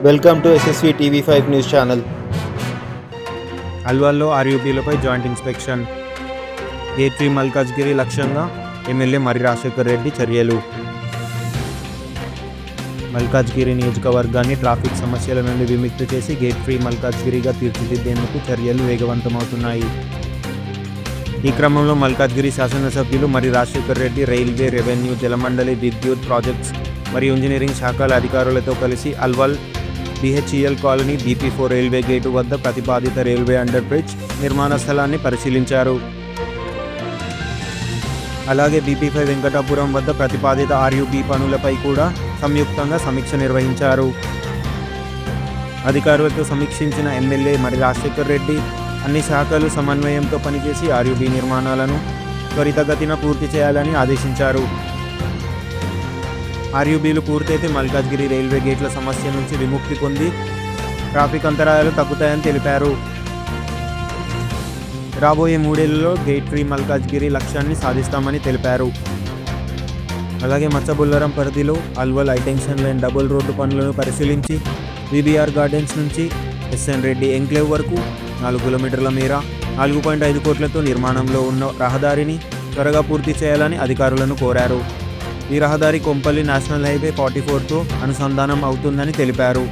Welcome to SSV TV five news channel. అల్వాల్లో ఆర్యూబీలపై joint inspection. Gate 3 Malkajgiri లక్ష్యంగా ఎమ్మెల్యే మర్రి రాజశేఖర్ రెడ్డి చర్యలు. మల్కాజ్గిరి నియోజకవర్గాన్ని ట్రాఫిక్ సమస్యల నుండి విముక్తి చేసి గేట్ 3 మల్కాజ్గిరిగా తీర్చిదిద్దేందుకు చర్యలు వేగవంతమవుతున్నాయి. ఈ క్రమంలో మల్కాజ్గిరి శాసనసభ్యులు మర్రి రాజశేఖర్ రెడ్డి రైల్వే, రెవెన్యూ, జలమండలి, విద్యుత్, ప్రాజెక్ట్స్ మరియు ఇంజనీరింగ్ శాఖల అధికారులతో కలిసి Alwal BHEL colony BP4 railway gate వద్ద ప్రతిపాదిత రైల్వే అండర్ బ్రిడ్జ్ నిర్మాణ స్థలాన్ని పరిశీలించారు. అలాగే BP5 వెంకటాపురం వద్ద ప్రతిపాదిత RUB పనులపై కూడా సంయుక్తంగా సమీక్ష నిర్వహించారు. అధికారులతో సమీక్షించిన ఎమ్మెల్యే మర్రి రాజశేఖర్ రెడ్డి అన్ని శాఖలు సమన్వయంతో పనిచేసి RUB నిర్మాణాలను త్వరితగతిన పూర్తి చేయాలని ఆదేశించారు. RUBలు పూర్తయితే మల్కాజ్గిరి రైల్వే గేట్ల సమస్య నుంచి విముక్తి పొంది ట్రాఫిక్ అంతరాయాలు తగ్గుతాయని తెలిపారు. రాబోయే 3 ఏళ్లలో గేట్ 3 మల్కాజ్గిరి లక్ష్యాన్ని సాధిస్తామని తెలిపారు. అలాగే మచ్చబుల్లరం పరిధిలో Alwal high tension line double road పనులను పరిశీలించి VBR గార్డెన్స్ నుంచి SN రెడ్డి ఎంక్లేవ్ వరకు 4 కిలోమీటర్ల మేర 4.5 కోట్లతో నిర్మాణంలో ఉన్న రహదారిని త్వరగా పూర్తి చేయాలని అధికారులను కోరారు. ఈ రహదారి కొంపల్లి నేషనల్ హైవే 44తో అనుసంధానం అవుతుందని తెలిపారు.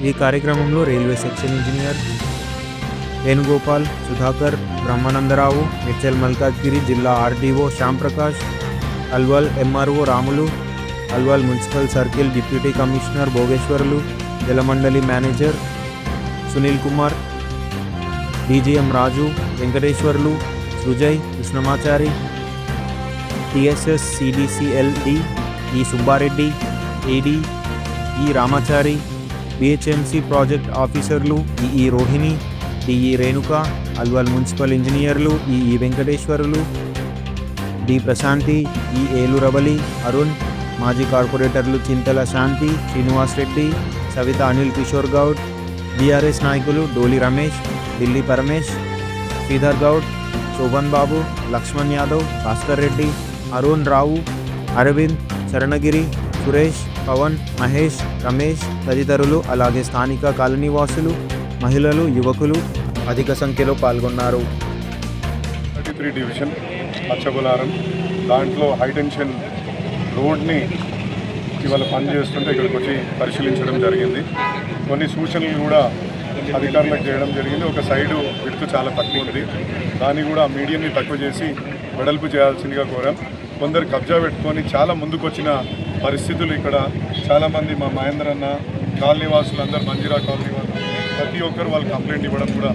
ఈ కార్యక్రమంలో railway section engineer Venugopal, Sudhakar, Brahmanandarao, HL Malkajgiri జిల్లా RDO Shyamprakash, Alwal MRO Ramulu, Alwal municipal circle deputy commissioner Bhogeshwarlu, Jalamandali manager Sunil Kumar, DGM Raju, Venkateswarlu, Sujay, Krishnamachari, TSS CDCLD ఈ సుబ్బారెడ్డి, AD ఈ రామాచారి, BHMC ప్రాజెక్ట్ ఆఫీసర్లు ఈ రోహిణి, DE రేణుక, అల్వాల్ మున్సిపల్ ఇంజనీర్లు ఈ వెంకటేశ్వర్లు, D ప్రశాంతి, ఈ ఏలురవలి, అరుణ్, మాజీ కార్పొరేటర్లు చింతల శాంతి, శ్రీనివాస్ రెడ్డి, సవిత అనిల్ కిషోర్ గౌడ్, BRS నాయకులు డోలి రమేష్, ఢిల్లీ పరమేష్, శ్రీధర్ గౌడ్, శోభన్ బాబు, లక్ష్మణ్ యాదవ్, భాస్కర్ రెడ్డి, అరుణ్ రావు, అరవింద్, చరణగిరి, సురేష్, పవన్, మహేష్, రమేష్ తదితరులు అలాగే స్థానిక కాలనీవాసులు, మహిళలు, యువకులు అధిక సంఖ్యలో పాల్గొన్నారు. 33 డివిజన్ మచ్చబులారం దాంట్లో హైటెన్షన్ రోడ్ని ఇవాళ పని చేస్తుంటే ఇక్కడికి వచ్చి పరిశీలించడం జరిగింది. కొన్ని సూచనలు కూడా అధికారులకు చేయడం జరిగింది. ఒక సైడు విడుతు చాలా తక్కువ ఉంది, దాన్ని కూడా మీడియంని తక్కువ చేసి వెడల్పు చేయాల్సిందిగా కోరాం. కొందరు కబ్జా పెట్టుకొని చాలా ముందుకు వచ్చిన పరిస్థితులు ఇక్కడ చాలామంది మా మహేంద్ర అన్న కాలనీ వాసులు అందరూ మంజిరా కాలనీ వాళ్ళు ప్రతి ఒక్కరు వాళ్ళు కంప్లైంట్ ఇవ్వడం కూడా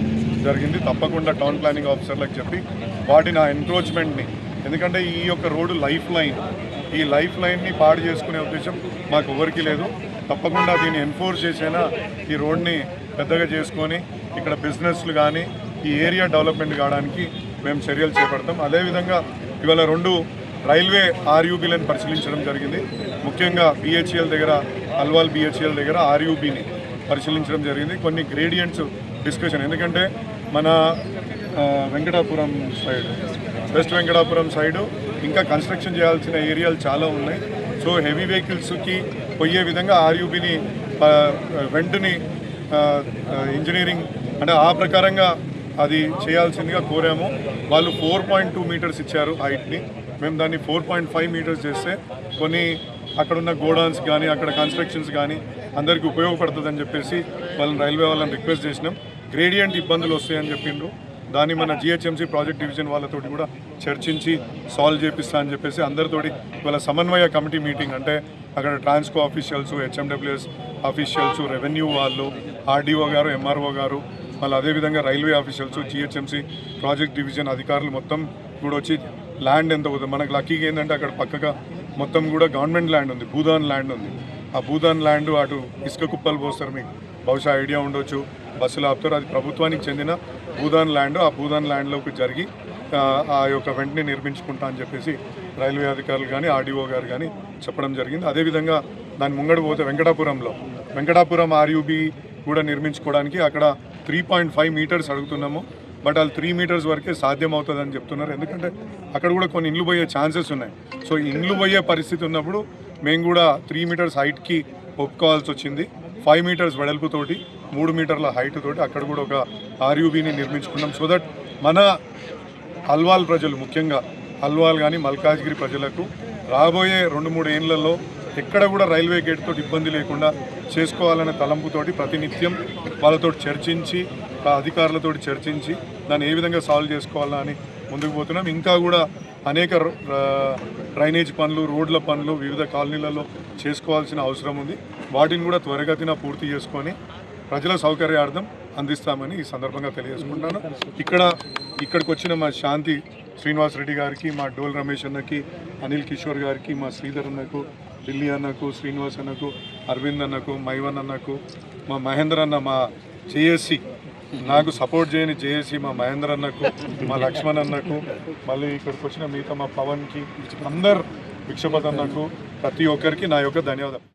జరిగింది. తప్పకుండా టౌన్ ప్లానింగ్ ఆఫీసర్లకు చెప్పి వాటిని ఆ ఎంక్రోచ్మెంట్ని, ఎందుకంటే ఈ యొక్క రోడ్డు లైఫ్ లైన్, ఈ లైఫ్ లైన్ని పాడు చేసుకునే ఉద్దేశం మాకు ఎవరికి లేదు. తప్పకుండా దీన్ని ఎన్ఫోర్స్ చేసైనా ఈ రోడ్ని పెద్దగా చేసుకొని ఇక్కడ బిజినెస్లు కానీ ఈ ఏరియా డెవలప్మెంట్ కావడానికి మేము చర్యలు చేపడతాం. అదేవిధంగా ఇవాళ 2 రైల్వే RUBలను పరిశీలించడం జరిగింది. ముఖ్యంగా BHEL దగ్గర, అల్వాల్ BHEL దగ్గర RUBని పరిశీలించడం జరిగింది. కొన్ని గ్రేడియంట్స్ డిస్కషన్, ఎందుకంటే మన Venkatapuram side, west Venkatapuram side ఇంకా కన్స్ట్రక్షన్ చేయాల్సిన ఏరియాలు చాలా ఉన్నాయి. సో హెవీ వెహికల్స్కి పోయే విధంగా RUBని వెంటనే ఇంజనీరింగ్ అంటే ఆ ప్రకారంగా అది చేయాల్సిందిగా కోరాము. వాళ్ళు 4.2 మీటర్స్ ఇచ్చారు హైట్ని, మేము దాన్ని 4.5 మీటర్స్ చేస్తే కొన్ని అక్కడున్న గోడౌన్స్ కానీ అక్కడ కన్స్ట్రక్షన్స్ కానీ అందరికీ ఉపయోగపడుతుందని చెప్పేసి రైల్వే వాళ్ళని రిక్వెస్ట్ చేసినాం. గ్రేడియంట్ ఇబ్బందులు వస్తాయని చెప్పిండ్రు, దాన్ని మన GHMC ప్రాజెక్ట్ డివిజన్ వాళ్ళతోటి కూడా చర్చించి సాల్వ్ చేపిస్తా అని చెప్పేసి అందరితోటి ఇవాళ సమన్వయ కమిటీ మీటింగ్, అంటే అక్కడ Transco officials, HMWS officials, revenue వాళ్ళు, RDO గారు, MRO గారు, మళ్ళీ అదేవిధంగా railway officials, GHMC project division అధికారులు మొత్తం కూడా వచ్చి ల్యాండ్ ఎంత అవుతుంది మనకు లక్కీగా ఏంటంటే అక్కడ పక్కగా మొత్తం కూడా గవర్నమెంట్ ల్యాండ్ ఉంది, భూదాన్ ల్యాండ్ ఉంది. ఆ భూదాన్ ల్యాండ్ అటు ఇసుక కుప్పలు పోస్తారు, మీకు బహుశా ఐడియా ఉండొచ్చు, బస్సులు ఆపుతారు, అది ప్రభుత్వానికి చెందిన భూదాన్ ల్యాండ్. ఆ భూదాన్ ల్యాండ్లోకి జరిగి ఆ యొక్క వెంటనే నిర్మించుకుంటా అని చెప్పేసి రైల్వే అధికారులు కానీ RDO గారు కానీ చెప్పడం జరిగింది. అదేవిధంగా దాని ముంగడు పోతే వెంకటాపురం RUB కూడా నిర్మించుకోవడానికి అక్కడ 3.5 మీటర్స్ అడుగుతున్నాము. బట్ వాళ్ళు 3 మీటర్స్ వరకే సాధ్యం అవుతుందని చెప్తున్నారు, ఎందుకంటే అక్కడ కూడా కొన్ని ఇండ్లు పోయే ఛాన్సెస్ ఉన్నాయి. సో ఇండ్లు పోయే పరిస్థితి ఉన్నప్పుడు మేము కూడా 3 మీటర్స్ హైట్కి ఒప్పుకోవాల్సి వచ్చింది. 5 మీటర్స్ వెడల్పుతోటి 3 మీటర్ల హైట్ తోటి అక్కడ కూడా ఒక ఆర్యూబీని నిర్మించుకున్నాం. సో దట్ మన అల్వాల్ ప్రజలు, ముఖ్యంగా అల్వాల్ కానీ మల్కాజ్గిరి ప్రజలకు రాబోయే 2-3 ఏళ్లలో ఎక్కడ కూడా రైల్వే గేట్ తోటి ఇబ్బంది లేకుండా చేసుకోవాలనే తలంపుతోటి ప్రతినిత్యం వాళ్ళతో చర్చించి, అధికారులతో చర్చించి దాన్ని ఏ విధంగా సాల్వ్ చేసుకోవాలా అని ముందుకు పోతున్నాం. ఇంకా కూడా అనేక డ్రైనేజ్ పనులు, రోడ్ల పనులు వివిధ కాలనీలలో చేసుకోవాల్సిన అవసరం ఉంది. వాటిని కూడా త్వరగతిన పూర్తి చేసుకొని ప్రజల సౌకర్యార్థం అందిస్తామని ఈ సందర్భంగా తెలియజేసుకుంటున్నాను. ఇక్కడికి వచ్చిన మా శాంతి శ్రీనివాస్ రెడ్డి గారికి, మా డోల్ రమేష్ అన్నకి, అనిల్ కిషోర్ గారికి, మా శ్రీధర్ అన్నకు, ఢిల్లీ అన్నకు, శ్రీనివాస్ అన్నకు, అరవింద్ అన్నకు, మైవన్ అన్నకు, మా మహేందర్ అన్న, మా జేఏసీ నాకు సపోర్ట్ చేయని జేఏసీ మా మహేందర్ అన్నకు, మా లక్ష్మణ్ అన్నకు, మళ్ళీ ఇక్కడికి వచ్చిన మిగతా మా పవన్కి, అందరు భిక్షపత్ అన్నకు, ప్రతి ఒక్కరికి నా యొక్క ధన్యవాదాలు.